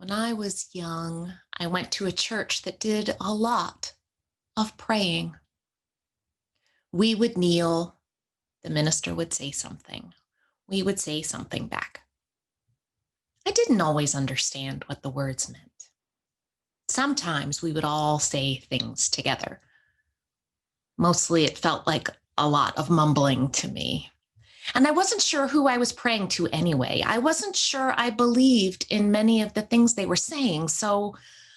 When I was young, I went to a church that did a lot of praying. We would kneel, the minister would say something. We would say something back. I didn't always understand what the words meant. Sometimes we would all say things together. Mostly it felt like a lot of mumbling to me. And I wasn't sure who I was praying to anyway. I wasn't sure I believed in many of the things they were saying, so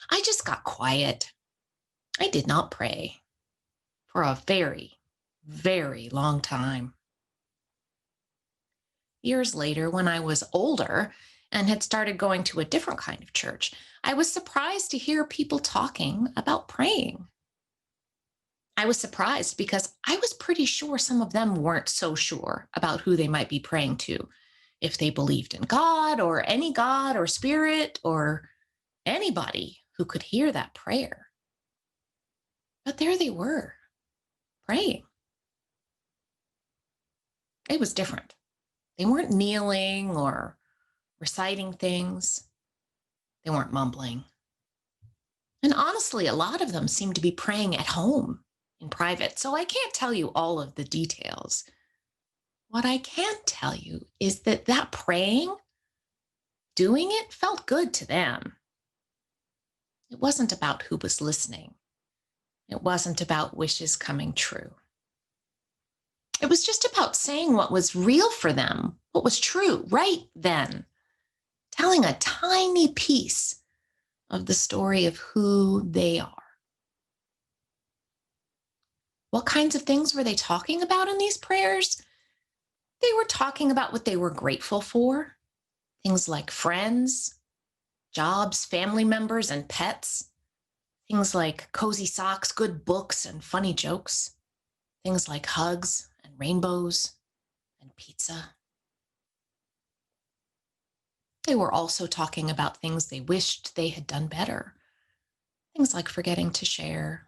I just got quiet. I did not pray for a very, very long time. Years later, when I was older and had started going to a different kind of church, I was surprised to hear people talking about praying. I was surprised because I was pretty sure some of them weren't so sure about who they might be praying to, if they believed in God or spirit or anybody who could hear that prayer. But there they were, praying. It was different. They weren't kneeling or reciting things, they weren't mumbling. And honestly, a lot of them seemed to be praying at home in private. So I can't tell you all of the details. What I can tell you is that praying, doing it felt good to them. It wasn't about who was listening. It wasn't about wishes coming true. It was just about saying what was real for them, what was true right then, telling a tiny piece of the story of who they are. What kinds of things were they talking about in these prayers? They were talking about what they were grateful for, things like friends, jobs, family members, and pets, things like cozy socks, good books, and funny jokes, things like hugs and rainbows and pizza. They were also talking about things they wished they had done better, things like forgetting to share,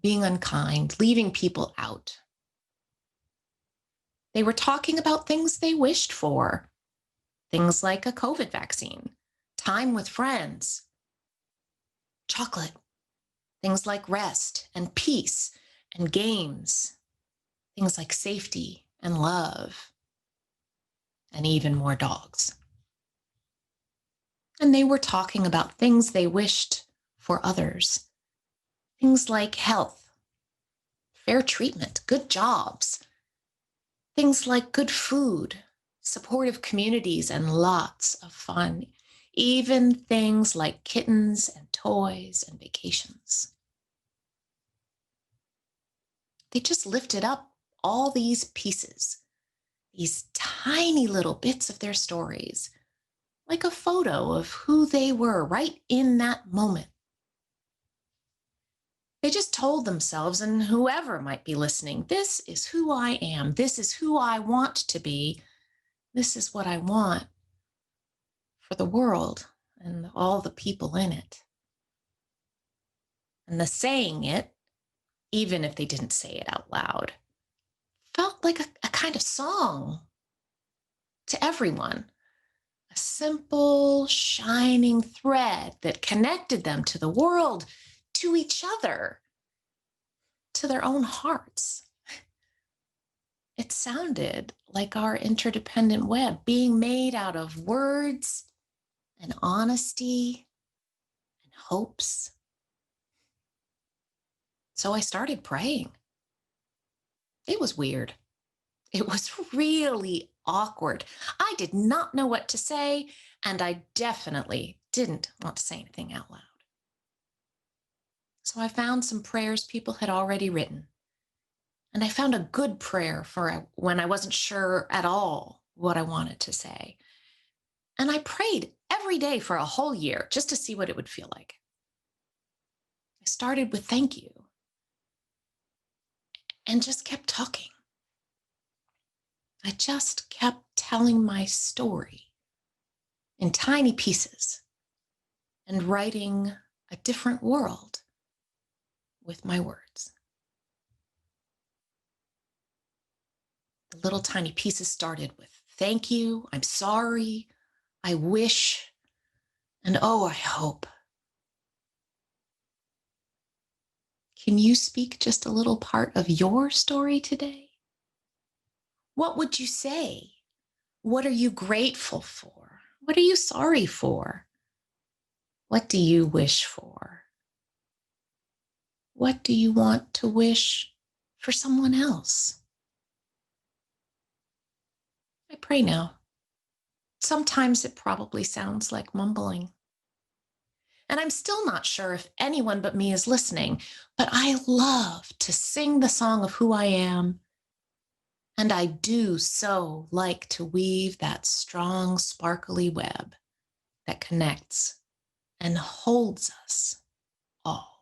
being unkind, leaving people out. They were talking about things they wished for, things like a COVID vaccine, time with friends, chocolate, things like rest and peace and games, things like safety and love, and even more dogs. And they were talking about things they wished for others, things like health, fair treatment, good jobs, things like good food, supportive communities, and lots of fun, even things like kittens and toys and vacations. They just lifted up all these pieces, these tiny little bits of their stories, like a photo of who they were right in that moment. They just told themselves and whoever might be listening, this is who I am. This is who I want to be. This is what I want for the world and all the people in it. And the saying it, even if they didn't say it out loud, felt like a kind of song to everyone, a simple, shining thread that connected them to the world, to each other, to their own hearts. It sounded like our interdependent web being made out of words and honesty and hopes. So I started praying. It was weird. It was really awkward. I did not know what to say, and I definitely didn't want to say anything out loud. So I found some prayers people had already written, and I found a good prayer for when I wasn't sure at all what I wanted to say. And I prayed every day for a whole year just to see what it would feel like. I started with thank you and just kept talking. I just kept telling my story in tiny pieces and writing a different world with my words. The little tiny pieces started with thank you, I'm sorry, I wish, And oh, I hope. Can you speak just a little part of your story today? What would you say? What are you grateful for? What are you sorry for? What do you wish for? What do you want to wish for someone else? I pray now. Sometimes it probably sounds like mumbling. And I'm still not sure if anyone but me is listening, but I love to sing the song of who I am. And I do so like to weave that strong, sparkly web that connects and holds us all.